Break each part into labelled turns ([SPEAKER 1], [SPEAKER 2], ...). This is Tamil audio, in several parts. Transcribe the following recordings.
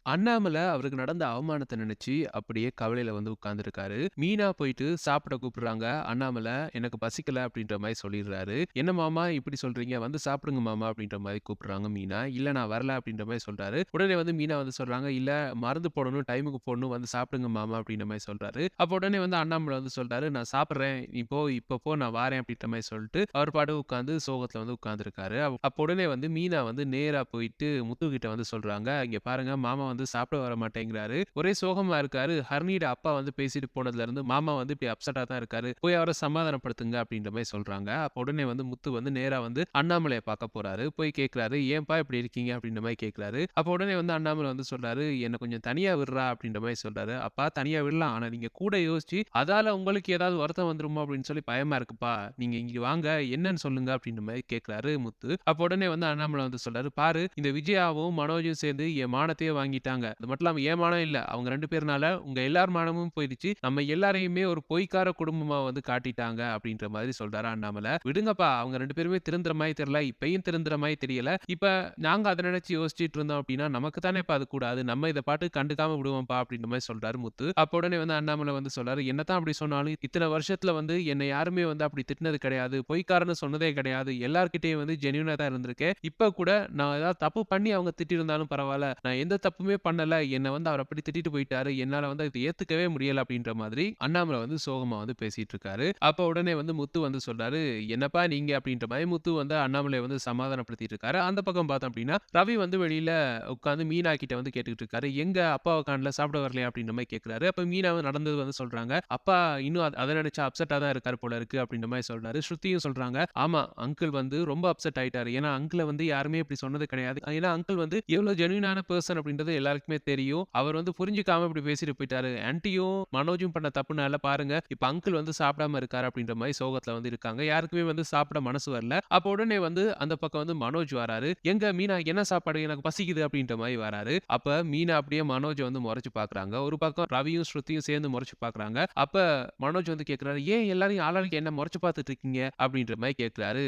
[SPEAKER 1] அண்ணாமலை அவருக்கு நடந்த அவமானத்த நினைச்சு அப்படியே கவலையில வந்து உட்கார்ந்துருக்காரு. மீனா போயிட்டு சாப்பிட கூப்பிடுறாங்க. அண்ணாமலை எனக்கு பசிக்கல அப்படின்ற மாரி சொல்லிடுறாரு. "என்ன மாமா இப்படி சொல்றீங்க? வந்து சாப்பிடுங்க மாமா" அப்படின்ற மாரி கூப்பிடுறாங்க மீனா. "இல்ல நான் வரல" அப்படின்ற மாரி சொல்றாரு. உடனே வந்து மீனா வந்து சொல்றாங்க, "இல்ல மருந்து போடணும், டைமுக்கு போடணும், வந்து சாப்பிடுங்க மாமா" அப்படின்ற மாரி சொல்றாரு. அப்ப உடனே வந்து அண்ணாமலை வந்து சொல்றாரு, "நான் சாப்பிடுறேன். நீ போ, இப்ப போ நான் வாரேன்" அப்படின்ற மாரி சொல்லிட்டு அவர் பாட்டுக்கு உட்கார்ந்து சோகத்துல வந்து உட்கார்ந்திருக்காரு. அப்ப உடனே வந்து மீனா வந்து நேரா போயிட்டு முத்துகிட்ட வந்து சொல்றாங்க, "இங்க பாருங்க மாமா வந்து சாப்பிட வர மாட்டேங்கிறாரு. ஒரே சோகமா இருக்காரு. ஹரிணியோட அப்பா வந்து பேசிட்டு போனதுலருந்து மாமா வந்து இப்படி அப்செட்டா தான் இருக்காரு. போய் அவர சமாதானப்படுத்துங்க" அப்படின்ற மாரி சொல்றாங்க. அப்ப உடனே வந்து முத்து வந்து நேரா வந்து அண்ணாமலைய பார்க்க போறாரு. போய் கேட்கிறாரு, "ஏன்பா இப்படி இருக்கீங்க?" அப்படின்ற மாரி கேட்கிறாரு. அப்ப உடனே வந்து அண்ணாமலை வந்து சொல்றாரு, "என்ன கொஞ்சம் தனியா விட்றா" அப்படின்ற மாரி சொல்றாரு. "அப்பா தனியா விடலாம். ஆனா நீங்க கூட யோசிச்சு அதால உங்களுக்கு ஏதாவது வருத்தம் வந்துருமோ அப்படின்னு சொல்லி பயமா இருக்குப்பா. நீங்க இங்க வாங்க என்னன்னு சொல்லுங்க" அப்படின்ற மாரி கேட்கிறாரு முத்து. அப்ப உடனே வந்து அண்ணாமலை வந்து சொல்றாரு, "பாரு இந்த விஜயாவும், மனோஜும் சேர்ந்து என் மானத்தையே வாங்கிட்டாங்க. அது மட்டும் இல்லாம என் மானம் இல்ல. அவங்க 2 பேர்னால உங்க எல்லார் மானமும் போயிடுச்சு. நம்ம எல்லாரையுமே ஒரு பொய்க்கார குடும்பமா வந்து காட்டிட்டாங்க" அப்படின்ற மாதிரி சொல்றாரு அண்ணாமலை. "விடுங்கப்பா அவங்க 2 பேருமே திருந்துற மாரி தெரியல. இப்பயும் திருந்துற மாரி தெரியல. இப்ப நாங்க அத நினைச்சு யோசிச்சுட்டு இருந்தோம் அப்படின்னா, நமக்கு தானேப்பா அது கூடாது. நம்ம இத பாட்டுக்கு கண்டுக்காம விடுவோம்ப்பா" அப்படின்ற மாரி சொல்றாரு முத்து. அப்ப உடனே வந்து அண்ணாமலை வந்து சொல்றாரு, "என்னதான் அப்படி சொன்னாலும் இத்தன வருஷத்துல வந்து என்ன யாருமே வந்து அப்படி திட்டினது கிடையாது. பொய்க்காரன்னு சொன்னதே கிடையாது. எல்லார்கிட்டயும் வந்து ஜென்யூனா தான் இருந்திருக்கேன். இப்ப கூட நான் ஏதாவது தப்பு பண்ணி அவங்க திட்டியிருந்தாலும் பரவால்ல. நான் எந்த தப்புமே பண்ணல. என்ன வந்து அவர் அப்படி திட்டிட்டு போயிட்டாரு. என்னால வந்து இத ஏத்துக்கவே முடியல" அப்படின்ற மாதிரி அண்ணாமலை வந்து சோகமா வந்து பேசிட்டு இருக்காரு. அப்ப உடனே வந்து முத்து வந்து சொல்றாரு, "என்னப்பா நீங்க" அப்படின்ற மாரி முத்து வந்து அண்ணாமலைய வந்து சமாதானப்படுத்திட்டு இருக்காரு. அந்த பக்கம் பார்த்தோம் அப்படின்னா, ரவி வந்து வெளியில உட்கார்ந்து மீனா கிட்ட வந்து கேட்டுக்கிட்டு இருக்காரு. "எங்க அப்பாவ காணல, சாப்பிட வரலையா?" அப்படின்ற மாரி கேட்கிறாரு. அப்ப மீனா நடந்தது வந்து சொல்றாங்க. "அப்பா இன்னும் அத நினைச்சு அப்செட்டா தான் இருக்காரு போல இருக்கு" அப்படின்ற மாரி சொல்றாரு. ஸ்ருதியும் சொல்றாங்க, "ஆமா அங்கிள் வந்து ரொம்ப அப்செட் ஆயிட்டாரு. ஏன்னா அங்கிள வந்து யாருமே இப்படி சொன்னது கிடையாது. ஏன்னா அங்கிள் வந்து எவ்வளோ ஜென்யூனான பெர்சன் அப்படின்றது எல்லாருக்குமே தெரியும். அவர் வந்து புரிஞ்சுக்காம இப்படி பேசிட்டு போயிட்டாரு. ஆன்டியும் மனோஜும் பண்ண தப்புனால பாருங்க, இப்ப அங்கிள் வந்து சாப்பிடாம இருக்காரு" அப்படின்ற மாரி சோகத்துல வந்து இருக்காங்க. யாருக்குமே வந்து சாப்பிட மனசு வரல. அப்ப உடனே வந்து அந்த பக்கம் வந்து மனோஜ் வராரு. "எங்க மீனா என்ன சாப்பாடு? எனக்கு பசிக்குது" அப்படின்ற மாரி வராரு. அப்ப மீனா அப்படியே மனோஜ வந்து மொறச்சு பார்க்குறாங்க. ஒரு பக்கம் ரவியும், ஸ்ருதியும் சேர்ந்து மொறச்சு பார்க்குறாங்க. அப்ப மனோஜ் வந்து கேட்கிறாரு, "ஏன் எல்லாரையும் ஆளாளுக்கு என்ன மொறச்சு பார்த்துட்டு இருக்கீங்க?" அப்படின்ற மாரி கேட்கிறாரு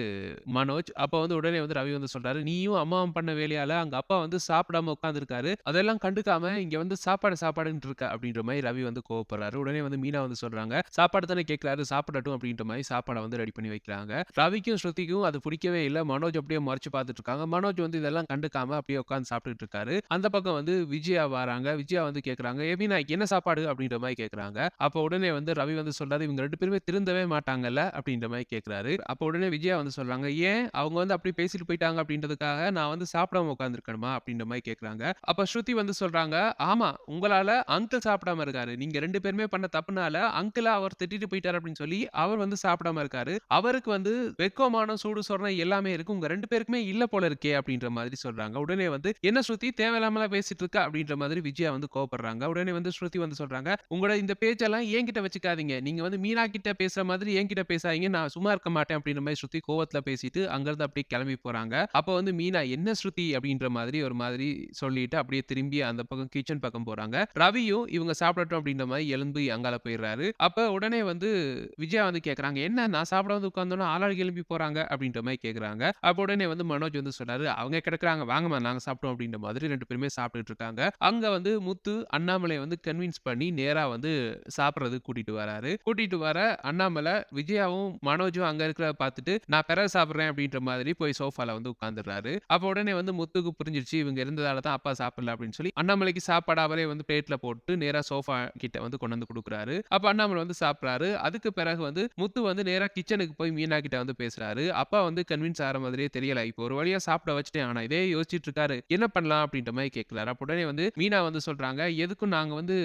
[SPEAKER 1] மனோஜ். அப்ப வந்து உடனே வந்து ரவி வந்து சொல்றாரு, "நீயும் அம்மாவும் பண்ண வேலையால அங்க அப்பா வந்து சாப்பிடாம உட்கார்ந்திருக்காரு. அதெல்லாம் கண்டுக்காம இங்க வந்து சாப்பாடு சாப்பாடுன்ட்டு இருக்க" அப்படின்ற மாரி ரவி வந்து கோவப்படுறாரு. உடனே வந்து மீனா வந்து சொல்றாங்க, "சாப்பாடு தானே கேட்கிறாரு சாப்பிடட்டும்" அப்படின்ற மாரி சாப்பாட வந்து ரெடி பண்ணி வைக்கிறாங்க. ரவிக்கும், ஸ்ருதிக்கும் அது பிடிக்கவே இல்ல. மனோஜ் அப்படியே மொறச்சு பார்த்துட்டு இருக்காங்க. மனோஜ் வந்து இதெல்லாம் கண்டுக்காம அப்படியே உட்கார்ந்து சாப்பிட்டுட்டு இருக்காரு. அந்த பக்கம் வந்து விஜயா வராங்க. விஜயா வந்து கேட்கறாங்க, "ஏ மீனா என்ன சாப்பாடு?" அப்படின்ற மாரி கேட்கறாங்க. அப்ப உடனே வந்து ரவி வந்து சொல்றாரு, "இவங்க 2 பேருமே திருந்தவே மாட்டாங்கல்ல" அப்படின்ற மாரி கேட்கிறாரு. அப்ப உடனே விஜயா வந்து சொல்றாங்க, "ஏன் அவங்க வந்து அப்படி பேசிட்டு போயிட்டாங்க அப்படின்றதுக்காக நான் வந்து சாப்பிடாம உட்கார்ந்திருக்கணுமா?" அப்படின்ற மாரி கேட்கறாங்க. அப்ப ஸ்ருதி வந்து சொல்றாங்க, "ஆமா உங்களால அங்கிள் சாப்பிடாம இருக்காரு. நீங்க 2 பேருமே பண்ண தப்புனால அங்கிள அவர் திட்டிட்டு போயிட்டாரு அப்படின்னு சொல்லி அவர் வந்து சாப்பிடாம இருக்காரு. அவருக்கு வந்து வெட்கம், மானம், சூடு, சொரணை எல்லாமே இருக்கு. உங்க 2 பேருக்குமே இல்ல போல இருக்கே" அப்படின்ற மாதிரி சொல்றாங்க. உடனே வந்து, "என்ன ஸ்ருதி தேவையில்லாமலாம் பேசிட்டு இருக்க" அப்படின்ற மாதிரி விஜயா வந்து கோவப்படுறாங்க. உடனே வந்து ஸ்ருதி வந்து சொல்றாங்க, "உங்களோட இந்த பேச்செல்லாம் என்கிட்ட வச்சுக்காதீங்க. நீங்க வந்து மீனா கிட்ட பேசுற மாதிரி என்கிட்ட பேசாதீங்க. நான் சும்மா இருக்க மாட்டேன்" அப்படின்ற மாரி ஸ்ருதி கோவத்துல பேசிட்டு அங்கிருந்து அப்படியே கிளம்பி போறாங்க. அப்ப வந்து மீனா, "என்ன ஸ்ருதி?" அப்படின்ற மாதிரி ஒரு மாதிரி சொல்லிட்டு அப்படியே திரும்பி அந்த பக்கம் கிச்சன் பக்கம் போறாங்க. ரவியும் இவங்க சாப்பிடட்டும் அப்படின்ற மாரி எழும்பி அங்கால போயிடுறாரு. அப்ப உடனே வந்து விஜயா வந்து கேட்கறாங்க, "என்ன நான் சாப்பிட வந்து உட்கார்ந்தோனே ஆளாளுக்கு எழும்பி போறாங்க" அப்படின்ற மாரி கேட்கறாங்க. அப்ப உடனே வந்து மனோஜ் வந்து சொல்றாரு, "அவங்க கிடக்குறாங்க வாங்கம்மா நாங்க சாப்பிட்டோம்" அப்படின்ற மாதிரி 2 பேருமே சாப்பிட்டுட்டு இருக்காங்க. அங்க வந்து முத்து அண்ணாமலைய வந்து கன்வின்ஸ் பண்ணி நேரா வந்து சாப்பிடுறதுக்கு கூட்டிட்டு வராரு. கூட்டிட்டு வர அண்ணாமலை விஜயாவும், மனோஜும் அங்க இருக்கிறத பார்த்துட்டு, "நான் பிறகு சாப்பிடுறேன்" அப்படின்ற மாதிரி போய் சோஃபால வந்து உட்கார்ந்துடுறாரு. அப்ப உடனே வந்து முத்துக்கு புரிஞ்சிருச்சு, இவங்க இருந்ததால தான் அப்பா சாப்பிடல அப்படின்னு சொல்லி, அண்ணாமலைக்கு சாப்பாடு அவரே வந்து பிளேட்ல போட்டு நேரா சோஃபா கிட்ட வந்து கொண்டு வந்து குடுக்குறாரு. அப்ப அண்ணாமலை வந்து சாப்பிடுறாரு. அதுக்கு பிறகு வந்து முத்து வந்து நேரா கிச்சனுக்கு போய் மீனா கிட்ட வந்து பேசுறாரு. அப்பா வந்து கன்வின்ஸ் ஆகுற மாதிரியே தெரியல. இப்போ ஒரு வழியா சாப்பிட வச்சுட்டேன். ஆனா இதே யோசிச்சுட்டு இருக்காரு. என்ன பண்ணலாம் அப்படின்ற மாரி கேட்கிறாரு. அப்ப உடனே வந்து மீனா வந்து சொல்றாங்க, "எதுக்கும் நாங்க வந்து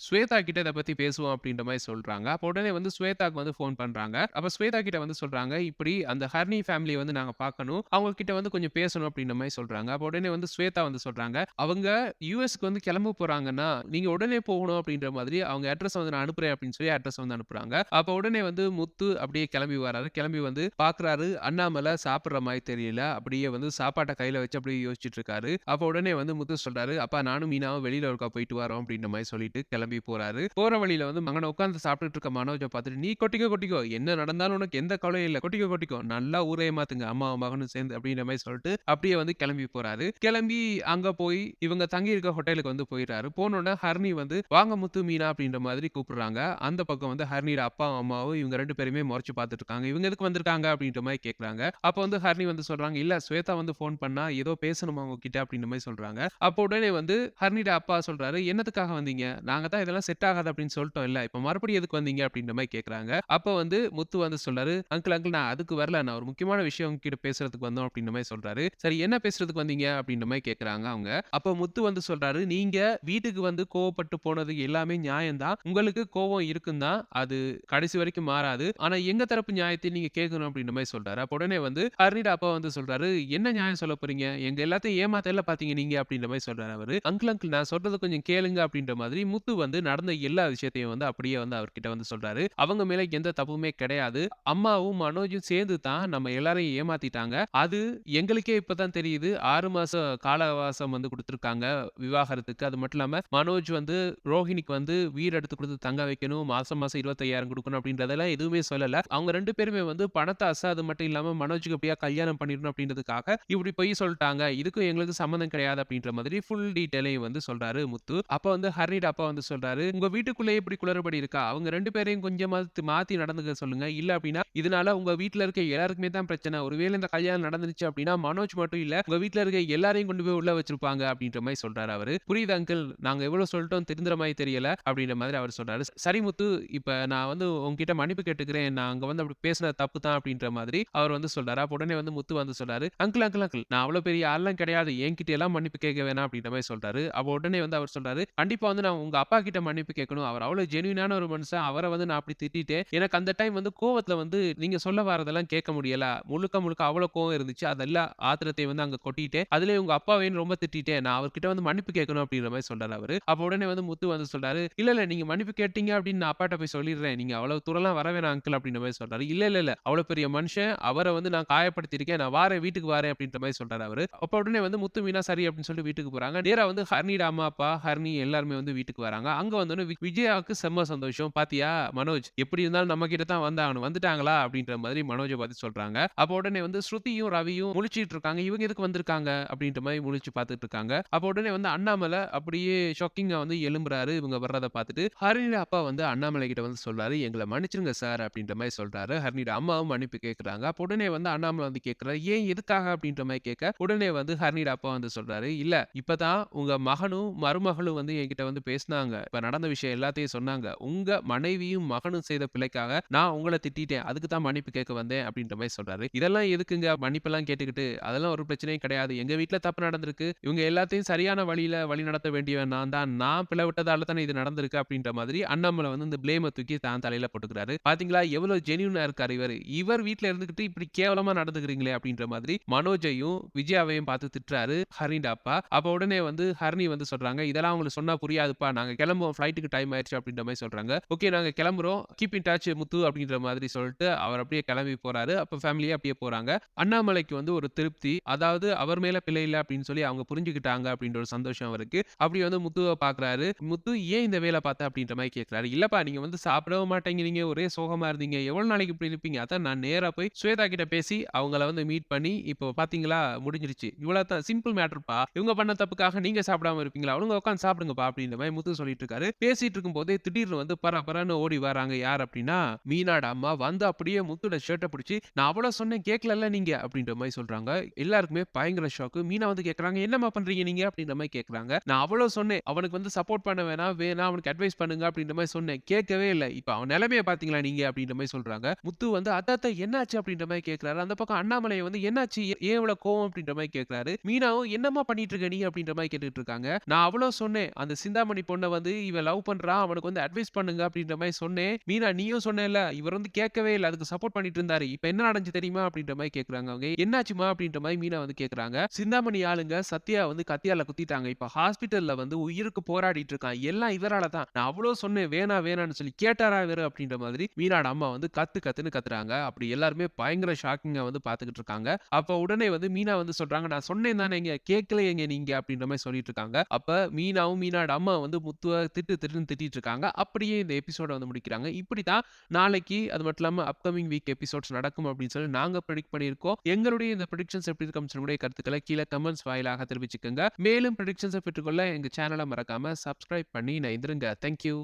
[SPEAKER 1] ஸ்வேதா கிட்ட இத பத்தி பேசுவோம்" அப்படின்ற மாரி சொல்றாங்க. அப்ப உடனே வந்து ஸ்வேதாக்கு வந்து ஃபோன் பண்றாங்க. அப்ப ஸ்வேதா கிட்ட வந்து சொல்றாங்க, "இப்படி அந்த ஹரிணி ஃபேமிலிய வந்து நாங்க பார்க்கணும். அவங்க கிட்ட வந்து கொஞ்சம் பேசணும்" அப்படின்ற மாரி சொல்றாங்க. அப்ப உடனே வந்து ஸ்வேதா வந்து சொல்றாங்க, "அவங்க யுஎஸ்க்கு வந்து கிளம்ப போறாங்கன்னா, நீங்க உடனே போகணும்" அப்படின்ற மாதிரி அவங்க அட்ரஸ் வந்து நான் அனுப்புறேன் அப்படின்னு சொல்லி அட்ரஸ் வந்து அனுப்புறாங்க. அப்ப உடனே வந்து முத்து அப்படியே கிளம்பி வராரு. கிளம்பி வந்து பார்க்குறாரு, அண்ணாமலை சாப்பிடுற மாரி தெரியல. அப்படியே வந்து சாப்பாட்ட கையில வச்சு அப்படியே யோசிச்சுட்டு இருக்காரு. அப்ப உடனே வந்து முத்து சொல்றாரு, "அப்பா நானும் மீனாவும் வெளியில ஒருக்கா போயிட்டு வரோம்" அப்படின்ற மாரி சொல்லிட்டு கிளம்பி போறாரு. போற வழியில வந்து அங்கன உட்கார்ந்து சாப்பிட்டுட்டு இருக்க மனோஜ பார்த்துட்டு, "நீ கொட்டிக்கோ, கொட்டிக்கோ. என்ன நடந்தாலும் உனக்கு எந்த கவலையும் இல்ல. கொட்டிக்கோ, கொட்டிக்கோ. நல்லா ஊர ஏமாத்துங்க. அம்மாவும் மகனும் சேர்ந்து" அப்படின்ற மாரி சொல்லிட்டு அப்படியே வந்து கிளம்பி போறாரு. கிளம்பி அங்க போய் இவங்க தங்கி இருக்க ஹோட்டலுக்கு வந்து போயிடுறாரு. போனோனே ஹரிணி வந்து வாங்க முத்து, மீனா அப்படின்ற மாதிரி கூப்பிடுறாங்க. அந்த பக்கம் வந்து ஹரிணியோட அப்பாவும், அம்மாவும் இவங்க 2 பேரையுமே மொறச்சு பார்த்துட்டு இருக்காங்க. இவங்க எதுக்கு வந்திருக்காங்க அப்படின்ற மாரி கேட்குறாங்க. அப்ப வந்து ஹரிணி வந்து சொல்றாங்க, "இல்ல ஸ்வேதா வந்து ஃபோன் பண்ணா, ஏதோ பேசணுமா உங்ககிட்ட" அப்படின்ற மாரி சொல்றாங்க. அப்போ உடனே வந்து ஹரிணியோட அப்பா சொல்றாரு, "என்னத்துக்காக வந்தீங்க? நாங்க தான் இதெல்லாம் செட் ஆகாது அப்படின்னு சொல்ட்டோம்ல. இப்ப மறுபடியும் எதுக்கு வந்தீங்க?" அப்படின்ற மாரி கேட்குறாங்க. அப்ப வந்து முத்து வந்து சொல்றாரு, "அங்கிள் நான் அதுக்கு வரல. நான் ஒரு முக்கியமான விஷயம் உங்ககிட்ட பேசுறதுக்கு வந்தோம்" அப்படின்ற மாரி சொல்றாரு. "சரி என்ன பேசுறதுக்கு வந்தீங்க?" அப்படின்ற மாரி கேட்குறாங்க அவங்க. அப்ப முத்து வந்து சொல்றாரு, "நீங்க வீட்டுக்கு வந்து கோவப்பட்டு போனது எல்லாமே நியாயம் தான். உங்களுக்கு கோவம் இருக்கும் தான். அது கடைசி வரைக்கும் மாறாது. ஆனா எங்க தரப்பு நியாயத்தையும் நீங்க கேட்கணும்" அப்படின்ற மாரி சொல்றாரு. அப்ப உடனே வந்து ஹரிணியோட அப்பா வந்து சொல்றாரு, "என்ன நியாயம் சொல்லப் போறீங்க? எங்க எல்லாத்தையும் ஏமாத்தல்ல பார்த்தீங்க நீங்க" அப்படின்ற மாரி சொல்றாரு அவரு. "அங்கிள் நான் சொல்றத கொஞ்சம் கேளுங்க" அப்படின்ற மாதிரி முத்து வந்து நடந்த எல்லா விஷயத்தையும் வந்து அப்படியே வந்து அவர்கிட்ட வந்து சொல்றாரு. அவங்க மேல எந்த தப்புமே கிடையாது. அம்மாவும் மனோஜும் சேர்ந்து தான் நம்ம எல்லாரையும் ஏமாத்திட்டாங்க. அது எங்களுக்கே இப்ப தான் தெரியுது. 6 மாச கால அவகாசம் வந்து குடுத்துருக்காங்க விவாகரத்துக்கு. அது மட்டும் இல்லாம மனோஜ் வந்து ரோஹிணிக்கு வந்து வீடு எடுத்து குடுத்து தங்க வைக்கணும். மாசம் மாசம் 25,000 குடுக்கணும் அப்படின்றதெல்லாம் எதுவுமே சொல்லல. அவங்க 2 பேருமே வந்து பணத்த ஆசை, அது மட்டும் இல்லாம மனோஜ்க்கு எப்படியா கல்யாணம் பண்ணிடணும் அப்படின்றதுக்காக இப்படி பொய் சொல்ட்டாங்க. இதுக்கும் எங்களுக்கும் சம்மந்தம் கிடையாது அப்படின்ற மாதிரி ஃபுல் டீட்டெயிலையும் வந்து சொல்றாரு முத்து. அப்ப வந்து ஹரிணியோட அப்பா வந்து சொல்றாரு, "உங்க வீட்டுக்குள்ளேயே இப்படி குளறுபடி இருக்கா? அவங்க 2 பேரையும் கொஞ்சமாவது மாத்தி நடந்துக்க சொல்லுங்க. இல்ல அப்படின்னா இதனால உங்க வீட்ல இருக்க எல்லாருக்குமே தான் பிரச்சனை. ஒருவேளை இந்த கல்யாணம் நடந்துருச்சு அப்படின்னா மனோஜ் மட்டும் இல்ல, உங்க வீட்ல இருக்க எல்லாரையும் கொண்டு போய் உள்ள வச்சிருப்பாங்க" அப்படின்ற மாரி சொல்றாரு அவரு. "புரியுது அங்கிள். நாங்க எவ்வளவு சொல்லிட்டோம் திருந்துற மாரி தெரியல" அப்படின்ற மாதிரி அவர் சொல்றாரு. "சரி முத்து, இப்ப நான் வந்து உன்கிட்ட மன்னிப்பு கேட்டுக்கிறேன். நான் அங்க வந்து அப்படி பேசினது தப்பு தான்" அப்படின்ற மாதிரி அவர் வந்து சொல்றாரு. அப்ப உடனே வந்து முத்து வந்து சொல்றாரு, "அங்கிள் நான் அவ்வளவு பெரிய ஆள்லாம் கிடையாது. என்கிட்ட எல்லாம் மன்னிப்பு கேட்க வேணாம்" அப்படின்ற மாரி சொல்றாரு. அப்ப உடனே வந்து அவர் சொல்றாரு, "கண்டிப்பா வந்து நான் உங்க அப்பா கிட்ட மன்னிப்பு கேட்கணும். அவர் அவ்வளவு ஜென்யூனான ஒரு மனுஷன். அவர வந்து நான் அப்படி திட்டிட்டேன். எனக்கு அந்த டைம் வந்து கோவத்துல வந்து நீங்க சொல்ல வரதெல்லாம் கேட்க முடியல. முழுக்க முழுக்க அவ்வளோ கோவம் இருந்துச்சு. அதெல்லாம் ஆத்திரத்தையும் வந்து அங்க கொட்டிட்டேன். அதிலேயும் உங்க அப்பாவையும் ரொம்ப திட்டிட்டேன். நான் அவர்கிட்ட வந்து மன்னிப்பு கேட்கணும்" அப்படின்ற மாரி சொல்றாரு அவரு. அப்ப உடனே வந்து முத்து வந்து சொல்றாரு, "இல்ல நீங்க மன்னிப்பு கேட்டீங்க அப்படின்னு நான் அப்பாட்ட போய் சொல்லிடுறேன். நீங்க அவ்வளவு தூரம்லாம் வர வேணாம் அங்கிள்" அப்படின்ற மாரி சொல்றாரு. "இல்ல அவ்வளவு பெரிய மனுஷன். அவர வந்து நான் காயப்படுத்தியிருக்கேன். நான் வாரேன், வீட்டுக்கு வாரேன்" அப்படின்ற மாரி சொல்றாரு அவரு. அப்ப உடனே வந்து முத்து, மீனா சரி அப்படின்னு சொல்லிட்டு வீட்டுக்கு போறாங்க. நேரா வந்து ஹரிணியோட அம்மா, அப்பா, ஹரிணி எல்லாருமே வந்து வீட்டுக்கு வராங்க. அங்க வந்தோனே விஜயாவுக்கு செம்ம சந்தோஷம். "பாத்தியா மனோஜ், எப்படி இருந்தாலும் நம்ம கிட்ட தான் வந்தாகணும். வந்துட்டாங்களா?" அப்படின்ற மாதிரி மனோஜ பார்த்து சொல்றாங்க. அப்ப உடனே வந்து ஸ்ருதியும், ரவியும் முழிச்சிட்டு இருக்காங்க. இவங்க எதுக்கு வந்திருக்காங்க? அப்படின்ற மாரி முழிச்சு பார்த்துட்டு இருக்காங்க. அப்ப உடனே வந்து அண்ணாமலை அப்படியே ஷாக்கிங்கா வந்து எழும்புறாரு இவங்க வர்றத பார்த்துட்டு. ஹரிணியோட அப்பா வந்து அண்ணாமலை கிட்ட வந்து சொல்றாரு, "எங்கள மன்னிச்சிருங்க சார்" அப்படின்ற மாரி சொல்றாரு. ஹரிணியோட அம்மாவும் மன்னிப்பு கேட்கறாங்க. அப்ப உடனே வந்து அண்ணாமலை வந்து கேட்கிறாரு, "ஏன் எதுக்காக?" அப்படின்ற மாரி கேட்க, உடனே வந்து ஹரிணியோட அப்பா வந்து சொல்றாரு, "இல்ல இப்பதான் உங்க மகனும், மருமகளும் வந்து என்கிட்ட வந்து பேசினாங்க. இப்ப நடந்த விஷயம் எல்லாத்தையும் சொன்னாங்க. உங்க மனைவியும், மகனும் செய்த பிழைக்காக நான் உங்கள திட்டிட்டேன். அதுக்கு தான் மன்னிப்பு கேட்க வந்தேன்" அப்படின்ற மாரி சொல்றாரு. "இதெல்லாம் எதுக்குங்க மன்னிப்பெல்லாம் கேட்டுக்கிட்டு? அதெல்லாம் ஒரு பிரச்சனையும் கிடையாது. எங்க வீட்ல தப்பு நடந்திருக்கு. இவங்க எல்லாத்தையும் சரியான வழியில வழிநடத்த வேண்டியவன் நான் தான். நான் பிழை விட்டதால தானே இது நடந்திருக்கு" அப்படின்ற மாதிரி அண்ணாமலை வந்து இந்த ப்ளேம தூக்கி தான் தலையில போட்டுக்கிறாரு. "பாத்தீங்களா எவ்வளவு ஜென்யூனா இருக்காரு இவரு. இவர் வீட்ல இருந்துகிட்டு இப்படி கேவலமா நடந்துக்கிறீங்களே" அப்படின்ற மாதிரி மனோஜையும், விஜயாவையும் பார்த்து திட்டுறாரு ஹரிணியோட அப்பா. அப்ப உடனே வந்து ஹரிணி வந்து சொல்றாங்க, "இதெல்லாம் உங்களுக்கு சொன்னா புரியாதுப்பா. நாங்க கிளம்புவோம். ஃப்ளைட்டுக்கு டைம் ஆயிருச்சு" அப்படின்ற மாரி சொல்றாங்க. "ஓகே நாங்க கிளம்புறோம். கீப் இன் டச் முத்து" அப்படின்ற மாதிரி சொல்லிட்டு அவர் அப்படியே கிளம்பி போறாரு. அப்ப ஃபேமிலியா அப்படியே போறாங்க. அண்ணாமலைக்கு வந்து ஒரு திருப்தி. அதாவது அவர் மேல பிழை இல்ல அப்படின்னு சொல்லி அவங்க புரிஞ்சுக்கிட்டாங்க அப்படின்ற ஒரு சந்தோஷம் அவருக்கு. அப்படி வந்து முத்துவ பார்க்குறாரு. "முத்து ஏன் இந்த வேல பார்த்த?" அப்படின்ற மாரி கேட்கிறாரு. "இல்லப்பா நீங்க வந்து சாப்பிடவும் மாட்டேங்கிறீங்க. ஒரே சோகமா இருந்தீங்க. எவ்வளவு நாளைக்கு இப்படி இருப்பீங்க? அதான் நான் நேரா போய் ஸ்வேதா கிட்ட பேசி அவங்கள வந்து மீட் பண்ணி, இப்போ பார்த்தீங்களா முடிஞ்சிருச்சு. இவ்வளவு தான் சிம்பிள் மேட்டர்ப்பா. இவங்க பண்ண தப்புக்காக நீங்க சாப்பிடாம இருப்பீங்களா? ஒழுங்கா உட்கார்ந்து சாப்பிடுங்கப்பா" அப்படின்ற மாரி முத்து சொல்லிட்டு இருக்காரு. பேசிட்டு இருக்கும்போதே திடீர்னு வந்து பரபரன்னு ஓடி வராங்க. யார் அப்படின்னா, மீனாட அம்மா வந்து அப்படியே முத்துவோட ஷர்ட்ட பிடிச்சு, "நான் அவ்வளோ சொன்னேன் கேட்கலல்ல நீங்க" அப்படின்ற மாரி சொல்றாங்க. எல்லாருக்குமே பயங்கர ஷாக்கு. மீனா வந்து கேட்கறாங்க, "என்னம்மா பண்றீங்க நீங்க?" அப்படின்ற மாரி கேட்கறாங்க. "நான் அவ்வளோ சொன்னேன். அவனுக்கு வந்து சப்போர்ட் பண்ண வேணாம். அவனுக்கு அட்வைஸ் பண்ணுங்க" அப்படின்ற மாரி சொன்னேன். கேட்கவே இல்ல. இப்ப அவன் நிலைமைய பார்த்தீங்களா நீங்க? அப்படின்ற மாரி சொல்றாங்க. முத்து வந்து அத்த என்னாச்சு? அப்படின்ற மாரி கேட்கறாரு. அந்த பக்கம் அண்ணாமலை வந்து என்னாச்சு? ஏன் இவ்வளோ கோவம்? அப்படின்ற மாரி கேட்கறாரு. மீனாவும் என்னம்மா பண்ணிட்டு இருக்க நீ? அப்படின்ற மாரி கேட்டுட்டு இருக்காங்க. "நான் அவ்வளோ சொன்னேன். அந்த சிந்தாமணி பொண்ண வந்து இவன் லவ் பண்றான். அவனுக்கு வந்து அட்வைஸ் பண்ணுங்க" அப்படின்ற மாரி சொன்னேன். "மீனா நீயும் சொன்னேல்ல. இவர் வந்து கேட்கவே இல்ல. அதுக்கு சப்போர்ட் பண்ணிட்டு இருந்தாரு. இப்ப என்ன நடந்துச்சு தெரியுமா?" அப்படின்ற மாரி கேட்கறாங்க அவங்க. "என்னாச்சும்மா?" அப்படின்ற மாரி மீனா வந்து கேட்கறாங்க. "சிந்தாமணி ஆளுங்க சத்யா வந்து கத்தியால குத்திட்டாங்க. இப்ப ஹாஸ்பிட்டல்ல வந்து உயிருக்கு போராடிட்டு இருக்கான். எல்லாம் இவரால தான். நான் அவ்வளோ சொன்னேன். வேணான்னு சொல்லி கேட்டாரா இவரு?" அப்படின்ற மாதிரி மீனாட அம்மா வந்து கத்துன்னு கத்துறாங்க. அப்படி எல்லாருமே பயங்கர ஷாக்கிங்கா வந்து பார்த்துக்கிட்டு இருக்காங்க. அப்ப உடனே வந்து மீனா வந்து சொல்றாங்க, "நான் சொன்னேன் தானேங்க. கேட்கலையேங்க நீங்க" அப்படின்ற மாரி சொல்லிட்டு இருக்காங்க. அப்ப மீனாவும், மீனாட அம்மா வந்து முத்துவ திட்டுன்னு திட்டிட்டு இருக்காங்க. அப்படியே இந்த எபிசோட வந்து முடிக்கிறாங்க. இப்படித்தான் நாளைக்கு அது மட்டும் இல்லாம அப்கமிங் வீக் எபிசோட்ஸ் நடக்கும் அப்படின்னு சொல்லி நாங்க பிரெடிக்ட் பண்ணியிருக்கோம். எங்களுடைய இந்த பிரெடிக்ஷன்ஸ் எப்படி இருக்கு அப்படின்னு சொல்லி கருத்துக்களை கீழ கமெண்ட்ஸ் வாயிலாக தெரிவிச்சுக்கங்க. மேலும் மேலும் ப்ரெடிக்ஷன்ஸ பெற்றுக்கொள்ள எங்க சேனல மறக்காம சப்ஸ்கிரைப் பண்ணி இணைந்திருங்க. Thank you.